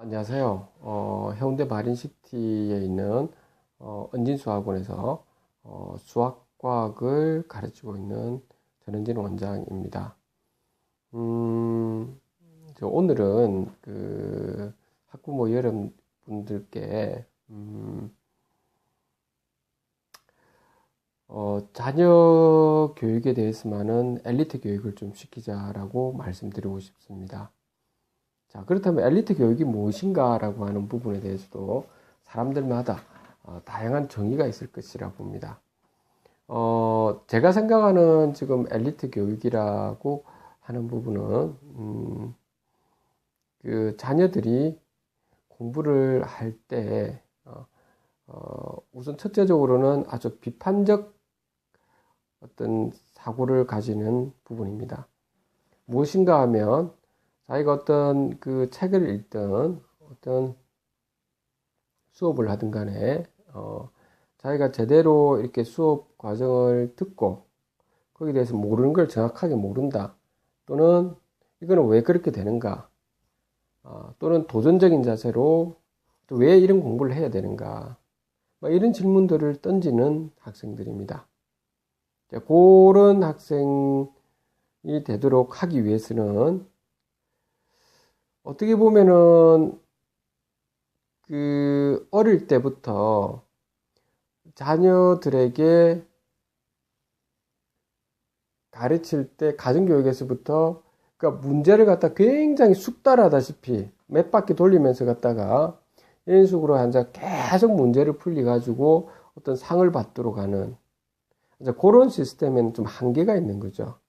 안녕하세요. 해운대 마린시티에 있는 은진수학원에서 수학과학을 가르치고 있는 전은진 원장입니다. 오늘은 그 학부모 여러분들께 자녀 교육에 대해서만은 엘리트 교육을 좀 시키자라고 말씀드리고 싶습니다. 자, 그렇다면 엘리트 교육이 무엇인가라고 하는 부분에 대해서도 사람들마다 다양한 정의가 있을 것이라 봅니다. 제가 생각하는 지금 엘리트 교육이라고 하는 부분은, 그 자녀들이 공부를 할 때, 우선 첫째적으로는 아주 비판적 어떤 사고를 가지는 부분입니다. 무엇인가 하면, 자기가 어떤 그 책을 읽든 어떤 수업을 하든 간에 자기가 제대로 이렇게 수업 과정을 듣고 거기에 대해서 모르는 걸 정확하게 모른다, 또는 이거는 왜 그렇게 되는가, 또는 도전적인 자세로 또 왜 이런 공부를 해야 되는가, 이런 질문들을 던지는 학생들입니다. 그런 학생이 되도록 하기 위해서는 어떻게 보면은 그 어릴 때부터 자녀들에게 가르칠 때 가정교육에서부터 그러니까 문제를 갖다 굉장히 숙달하다시피 몇 바퀴 돌리면서 갖다가 이런 식으로 앉아 계속 문제를 풀리 가지고 어떤 상을 받도록 하는 그런 시스템에는 좀 한계가 있는 거죠.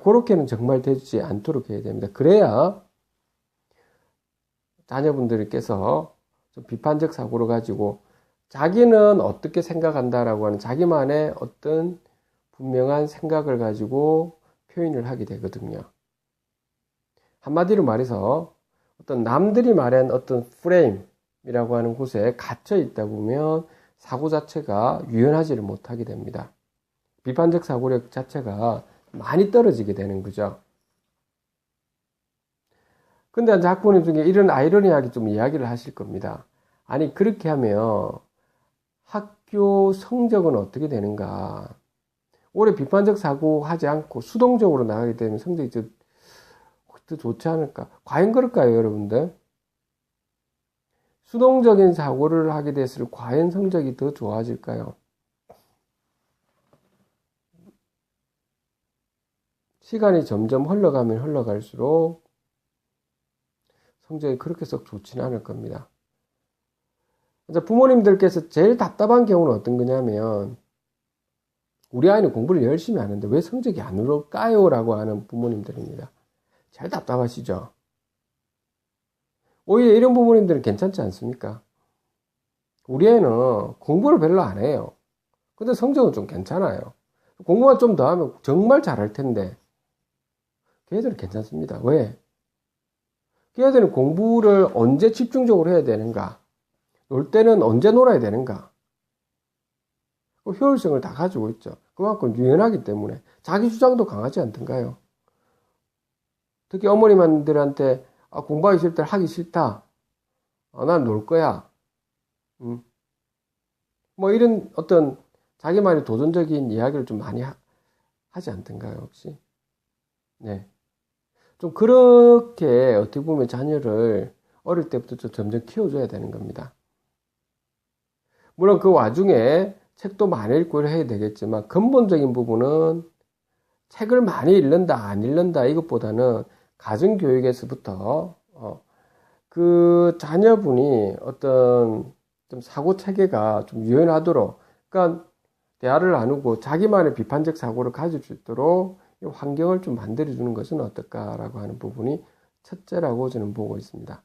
그렇게는 정말 되지 않도록 해야 됩니다. 그래야 자녀분들께서 좀 비판적 사고를 가지고 자기는 어떻게 생각한다라고 하는 자기만의 어떤 분명한 생각을 가지고 표현을 하게 되거든요. 한마디로 말해서 어떤 남들이 말한 어떤 프레임이라고 하는 곳에 갇혀 있다 보면 사고 자체가 유연하지를 못하게 됩니다. 비판적 사고력 자체가 많이 떨어지게 되는 거죠. 근데 이제 학부모님 중에 이런 아이러니하게 좀 이야기를 하실 겁니다. 아니, 그렇게 하면 학교 성적은 어떻게 되는가? 올해 비판적 사고 하지 않고 수동적으로 나가게 되면 성적이 더 좋지 않을까? 과연 그럴까요, 여러분들? 수동적인 사고를 하게 됐을 과연 성적이 더 좋아질까요? 시간이 점점 흘러가면 흘러갈수록 성적이 그렇게 썩 좋지는 않을 겁니다. 부모님들께서 제일 답답한 경우는 어떤 거냐면 우리 아이는 공부를 열심히 하는데 왜 성적이 안 오를까요? 라고 하는 부모님들입니다. 제일 답답하시죠? 오히려 이런 부모님들은 괜찮지 않습니까? 우리 애는 공부를 별로 안 해요. 근데 성적은 좀 괜찮아요. 공부만 좀 더 하면 정말 잘할 텐데 걔들은 괜찮습니다. 왜? 걔들은 공부를 언제 집중적으로 해야 되는가? 놀 때는 언제 놀아야 되는가? 효율성을 다 가지고 있죠. 그만큼 유연하기 때문에 자기 주장도 강하지 않던가요? 특히 어머님들한테 공부하기 싫다, 하기 싫다, 난 놀 거야, 이런 어떤 자기만의 도전적인 이야기를 좀 많이 하지 않던가요, 혹시? 네. 좀 그렇게 어떻게 보면 자녀를 어릴 때부터 좀 점점 키워줘야 되는 겁니다. 물론 그 와중에 책도 많이 읽고 해야 되겠지만 근본적인 부분은 책을 많이 읽는다, 안 읽는다 이것보다는 가정교육에서부터 그 자녀분이 어떤 좀 사고 체계가 좀 유연하도록, 그러니까 대화를 나누고 자기만의 비판적 사고를 가질 수 있도록 이 환경을 좀 만들어주는 것은 어떨까라고 하는 부분이 첫째라고 저는 보고 있습니다.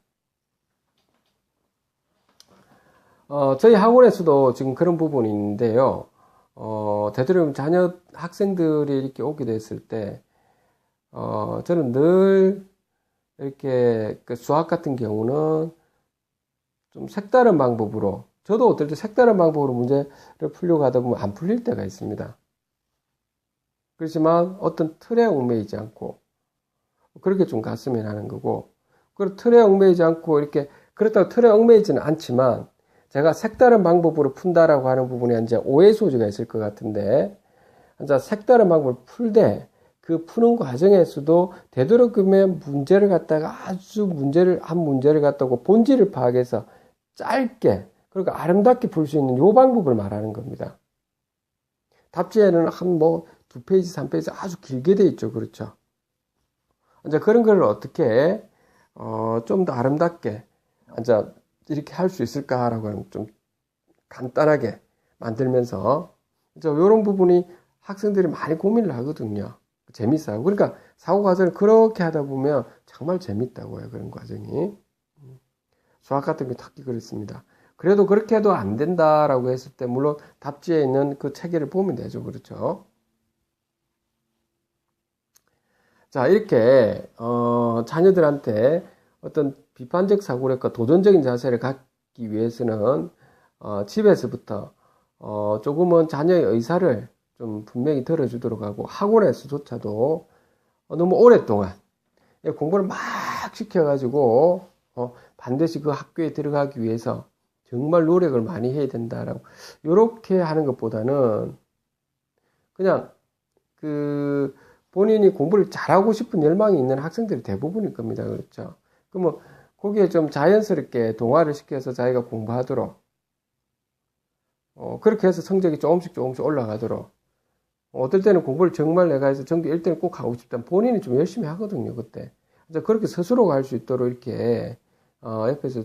저희 학원에서도 지금 그런 부분이 있는데요. 되도록이면 자녀 학생들이 이렇게 오게 됐을 때, 저는 늘 이렇게 그 수학 같은 경우는 좀 색다른 방법으로, 저도 어떨 때 색다른 방법으로 문제를 풀려고 하다 보면 안 풀릴 때가 있습니다. 그렇지만 어떤 틀에 얽매이지 않고 그렇게 좀 갔으면 하는 거고, 그리고 틀에 얽매이지 않고 이렇게, 그렇다고 틀에 얽매이지는 않지만, 제가 색다른 방법으로 푼다라고 하는 부분에 이제 오해 소지가 있을 것 같은데, 이제 색다른 방법을 풀 때, 그 푸는 과정에서도 되도록이면 문제를 갖다가 한 문제를 갖다가 본질을 파악해서 짧게, 그러니까 아름답게 풀 수 있는 요 방법을 말하는 겁니다. 답지에는 한 두 페이지, 3페이지 아주 길게 돼 있죠. 그렇죠. 이제 그런 걸 어떻게, 좀 더 아름답게, 이제 이렇게 할 수 있을까라고 하는 좀 간단하게 만들면서, 이제 이런 부분이 학생들이 많이 고민을 하거든요. 재밌어요. 그러니까 사고 과정을 그렇게 하다 보면 정말 재밌다고요. 그런 과정이. 수학 같은 게 특히 그렇습니다. 그래도 그렇게 해도 안 된다라고 했을 때, 물론 답지에 있는 그 체계를 보면 되죠. 그렇죠. 자, 이렇게, 자녀들한테 어떤 비판적 사고력과 도전적인 자세를 갖기 위해서는, 집에서부터, 조금은 자녀의 의사를 좀 분명히 들어주도록 하고, 학원에서조차도 너무 오랫동안 공부를 막 시켜가지고, 반드시 그 학교에 들어가기 위해서 정말 노력을 많이 해야 된다라고, 요렇게 하는 것보다는 그냥 본인이 공부를 잘하고 싶은 열망이 있는 학생들이 대부분일 겁니다. 그렇죠. 그러면 거기에 좀 자연스럽게 동화를 시켜서 자기가 공부하도록, 그렇게 해서 성적이 조금씩 올라가도록, 어떨 때는 공부를 정말 내가 해서 전교 1등을 꼭 하고 싶다면 본인이 좀 열심히 하거든요, 그때. 그렇게 스스로가 할 수 있도록 이렇게, 옆에서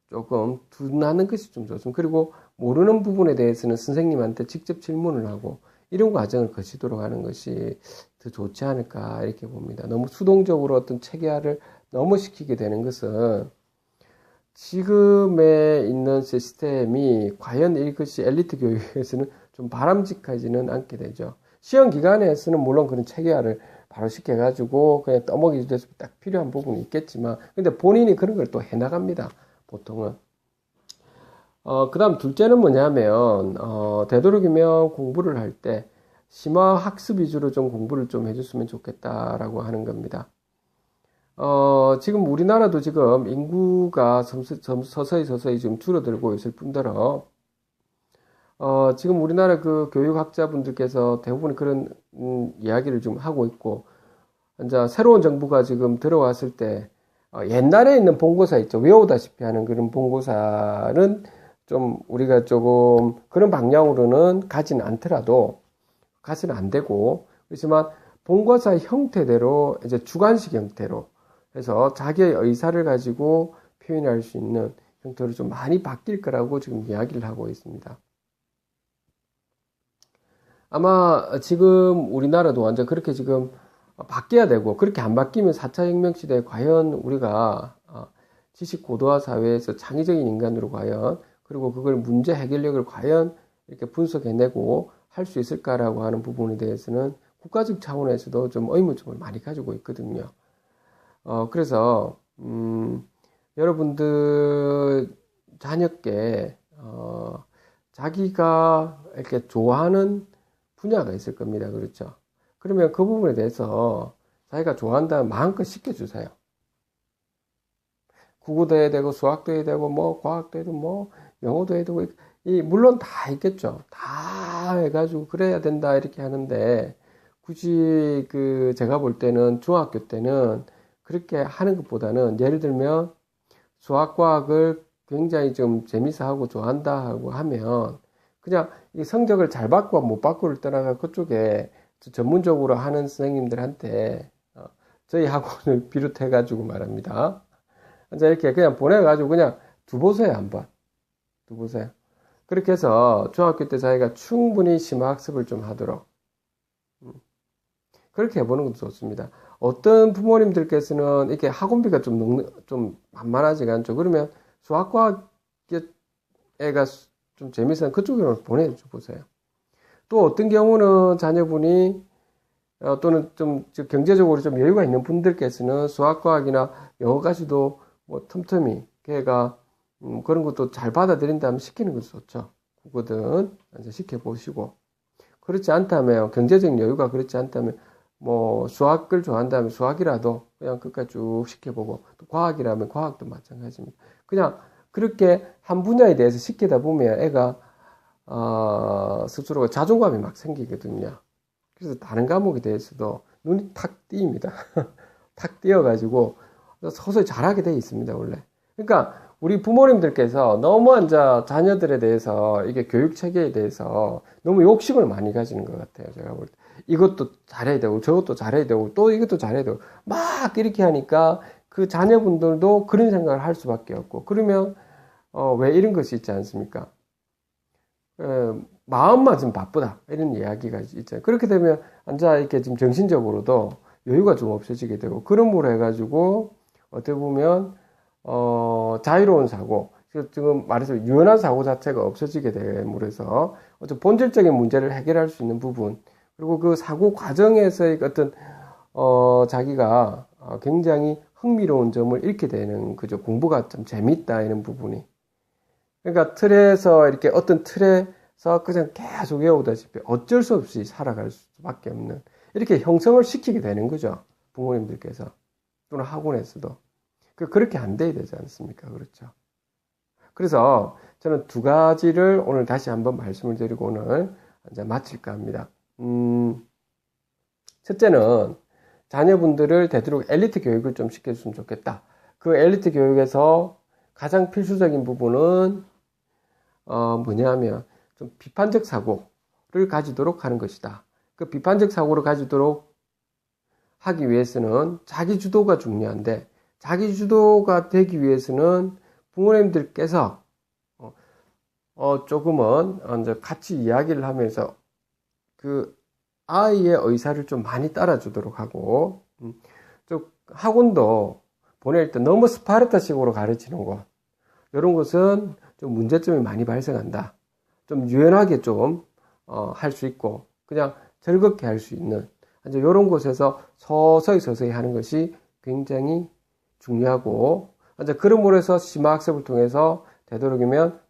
조금 둔하는 것이 좀 좋습니다. 그리고 모르는 부분에 대해서는 선생님한테 직접 질문을 하고, 이런 과정을 거치도록 하는 것이 더 좋지 않을까, 이렇게 봅니다. 너무 수동적으로 어떤 체계화를 너무 시키게 되는 것은 지금에 있는 시스템이 과연 이것이 엘리트 교육에서는 좀 바람직하지는 않게 되죠. 시험 기간에서는 물론 그런 체계화를 바로 시켜가지고 그냥 떠먹이 돼서 딱 필요한 부분이 있겠지만, 근데 본인이 그런 걸 또 해나갑니다. 보통은. 그 다음 둘째는 뭐냐면, 되도록이면 공부를 할 때 심화 학습 위주로 좀 공부를 좀 해줬으면 좋겠다라고 하는 겁니다. 지금 우리나라도 지금 인구가 서서히 좀 줄어들고 있을 뿐더러, 지금 우리나라 그 교육학자분들께서 대부분 그런, 이야기를 좀 하고 있고, 이제 새로운 정부가 지금 들어왔을 때, 옛날에 있는 본고사 있죠. 외우다시피 하는 그런 본고사는 좀 우리가 조금 그런 방향으로는 가지는 안 되고, 그렇지만 본고사 형태대로 이제 주관식 형태로 해서 자기의 의사를 가지고 표현할 수 있는 형태로 좀 많이 바뀔 거라고 지금 이야기를 하고 있습니다. 아마 지금 우리나라도 완전 그렇게 지금 바뀌어야 되고, 그렇게 안 바뀌면 4차 혁명 시대에 과연 우리가 지식 고도화 사회에서 창의적인 인간으로 과연, 그리고 그걸 문제 해결력을 과연 이렇게 분석해내고 할 수 있을까라고 하는 부분에 대해서는 국가적 차원에서도 좀 의문점을 많이 가지고 있거든요. 그래서 여러분들 자녀께 자기가 이렇게 좋아하는 분야가 있을 겁니다. 그렇죠? 그러면 그 부분에 대해서 자기가 좋아한다면 마음껏 시켜주세요. 국어도 해야 되고, 수학도 해야 되고, 뭐, 과학도 해야 되고, 뭐, 영어도 해야 되고, 물론 다 있겠죠. 다 해가지고, 그래야 된다, 이렇게 하는데, 굳이 제가 볼 때는, 중학교 때는, 그렇게 하는 것보다는, 예를 들면, 수학, 과학을 굉장히 좀 재밌어 하고 좋아한다 하고 하면, 그냥 이 성적을 잘 받고 못 받고를 떠나가 그쪽에 전문적으로 하는 선생님들한테, 저희 학원을 비롯해가지고 말합니다. 이제 이렇게 그냥 보내가지고 그냥 두보세요, 한번. 두보세요. 그렇게 해서 중학교 때 자기가 충분히 심화학습을 좀 하도록. 그렇게 해보는 것도 좋습니다. 어떤 부모님들께서는 이렇게 학원비가 좀 만만하지가 않죠. 그러면 수학과학 애가 좀 재밌으면 그쪽으로 보내주보세요. 또 어떤 경우는 자녀분이 또는 좀 경제적으로 좀 여유가 있는 분들께서는 수학과학이나 영어까지도 뭐 틈틈이 걔가 그런 것도 잘 받아들인다면 시키는 것도 좋죠. 그거든 이제 시켜보시고, 그렇지 않다면 경제적 여유가 그렇지 않다면 뭐 수학을 좋아한다면 수학이라도 그냥 끝까지 쭉 시켜보고, 또 과학이라면 과학도 마찬가지입니다. 그냥 그렇게 한 분야에 대해서 시키다 보면 애가 스스로가 자존감이 막 생기거든요. 그래서 다른 과목에 대해서도 눈이 탁 띄입니다. 탁 띄어가지고 서서히 잘하게 돼 있습니다, 원래. 그러니까 우리 부모님들께서 너무 이제 자녀들에 대해서 이게 교육 체계에 대해서 너무 욕심을 많이 가지는 것 같아요, 제가 볼 때. 이것도 잘해야 되고 저것도 잘해야 되고 또 이것도 잘해야 되고 막 이렇게 하니까 그 자녀분들도 그런 생각을 할 수밖에 없고, 그러면 왜 이런 것이 있지 않습니까? 마음만 좀 바쁘다 이런 이야기가 있잖아요. 그렇게 되면 앉아 이렇게 좀 정신적으로도 여유가 좀 없어지게 되고, 그럼으로 해가지고 어떻게 보면 자유로운 사고, 지금 말해서 유연한 사고 자체가 없어지게 됨으로 해서 어떤 본질적인 문제를 해결할 수 있는 부분, 그리고 그 사고 과정에서의 어떤 자기가 굉장히 흥미로운 점을 잃게 되는 거죠. 공부가 좀 재밌다 이런 부분이. 그러니까 틀에서 이렇게 어떤 틀에서 그냥 계속 외우다시피 어쩔 수 없이 살아갈 수밖에 없는, 이렇게 형성을 시키게 되는 거죠. 부모님들께서 또는 학원에서도. 그렇게 안 돼야 되지 않습니까? 그렇죠. 그래서 저는 두 가지를 오늘 다시 한번 말씀을 드리고 오늘 이제 마칠까 합니다. 첫째는 자녀분들을 되도록 엘리트 교육을 좀 시켜줬으면 좋겠다. 그 엘리트 교육에서 가장 필수적인 부분은 뭐냐면 좀 비판적 사고를 가지도록 하는 것이다. 그 비판적 사고를 가지도록 하기 위해서는 자기 주도가 중요한데, 자기 주도가 되기 위해서는 부모님들께서 조금은 이제 같이 이야기를 하면서 그 아이의 의사를 좀 많이 따라주도록 하고, 좀 학원도 보낼 때 너무 스파르타식으로 가르치는 것, 이런 것은 좀 문제점이 많이 발생한다. 좀 유연하게 좀 할 수 있고 그냥 즐겁게 할 수 있는 이제 이런 곳에서 서서히 하는 것이 굉장히 중요하고, 이제 그러므로 해서 심화학습을 통해서 되도록이면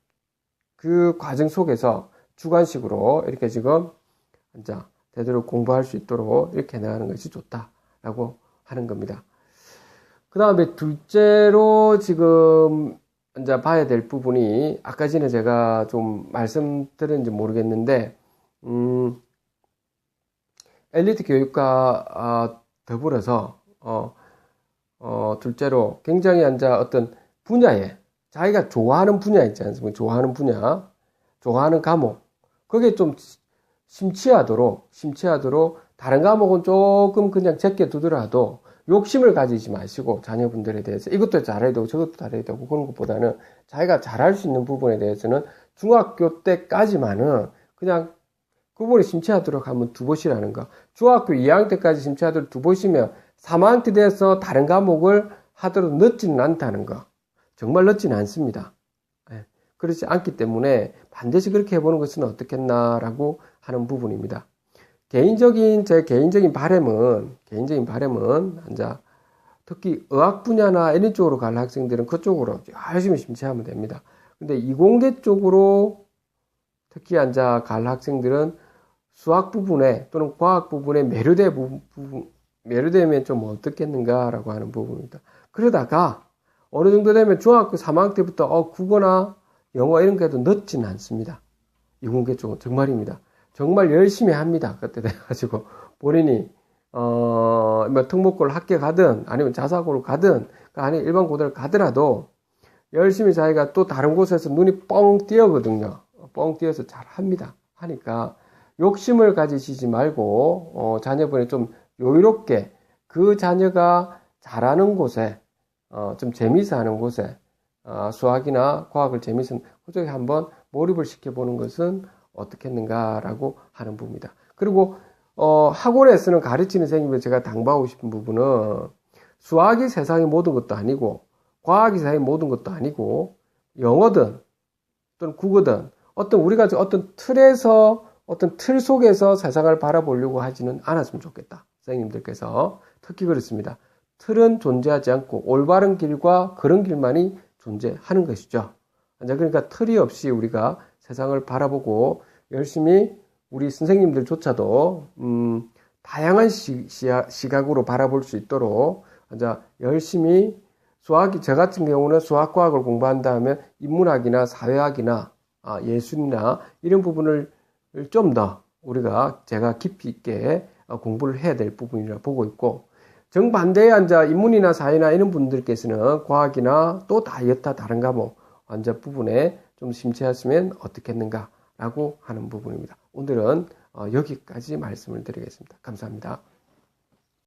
그 과정 속에서 주관식으로 이렇게 지금 이제 되도록 공부할 수 있도록 이렇게 나가는 것이 좋다라고 하는 겁니다. 그 다음에 둘째로 지금 이제 봐야 될 부분이, 아까 전에 제가 좀 말씀드렸는지 모르겠는데, 엘리트 교육과 더불어서 둘째로 굉장히 이제 어떤 분야에 자기가 좋아하는 분야 있지 않습니까? 좋아하는 분야, 좋아하는 과목, 그게 좀 심취하도록 다른 과목은 조금 그냥 제껴 두더라도 욕심을 가지지 마시고, 자녀분들에 대해서 이것도 잘해야 되고 저것도 잘해야 되고 그런 것보다는 자기가 잘할 수 있는 부분에 대해서는 중학교 때까지만은 그냥 그분이 심취하도록 하면 두 번이라는 거. 중학교 2학년 때까지 심취하도록 두 번이면 3학년 때 돼서 다른 과목을 하도록 늦지는 않다는 거. 정말 늦지는 않습니다. 그렇지 않기 때문에 반드시 그렇게 해보는 것은 어떻겠나라고 하는 부분입니다. 제 개인적인 바람은 이제 특히 의학 분야나 이런 쪽으로 갈 학생들은 그쪽으로 열심히 심취하면 됩니다. 근데 이공계 쪽으로 특히 이제 갈 학생들은 수학 부분에 또는 과학 부분에 매료되면 좀 어떻겠는가라고 하는 부분입니다. 그러다가 어느 정도 되면 중학교 3학년 때부터 국어나 영어 이런 게 해도 늦지는 않습니다. 이공계 쪽은 정말입니다. 정말 열심히 합니다. 그때 돼가지고 본인이 뭐 특목고를 학교 가든 아니면 자사고를 가든 아니면 일반 고등을 가더라도 열심히 자기가 또 다른 곳에서 눈이 뻥 띄어거든요. 뻥 띄어서 잘 합니다. 하니까 욕심을 가지시지 말고 자녀분이 좀 여유롭게 그 자녀가 잘하는 곳에 좀 재미있어 하는 곳에 수학이나 과학을 재미있는 그쪽에 한번 몰입을 시켜보는 것은 어떻겠는가라고 하는 부분입니다. 그리고 학원에서는 가르치는 선생님을 제가 당부하고 싶은 부분은 수학이 세상의 모든 것도 아니고 과학이 세상의 모든 것도 아니고 영어든 또는 국어든 우리가 어떤 틀 속에서 세상을 바라보려고 하지는 않았으면 좋겠다. 선생님들께서 특히 그렇습니다. 틀은 존재하지 않고 올바른 길과 그런 길만이 존재하는 것이죠. 그러니까 틀이 없이 우리가 세상을 바라보고 열심히 우리 선생님들조차도 다양한 시각으로 바라볼 수 있도록 이제 열심히 저 같은 경우는 수학과학을 공부한다 하면 인문학이나 사회학이나 예술이나 이런 부분을 좀 더 제가 깊이 있게 공부를 해야 될 부분이라 보고 있고, 정반대에 인문이나 사회나 이런 분들께서는 과학이나 또 여타 다른 과목 부분에 좀 심취하시면 어떻겠는가라고 하는 부분입니다. 오늘은 여기까지 말씀을 드리겠습니다. 감사합니다.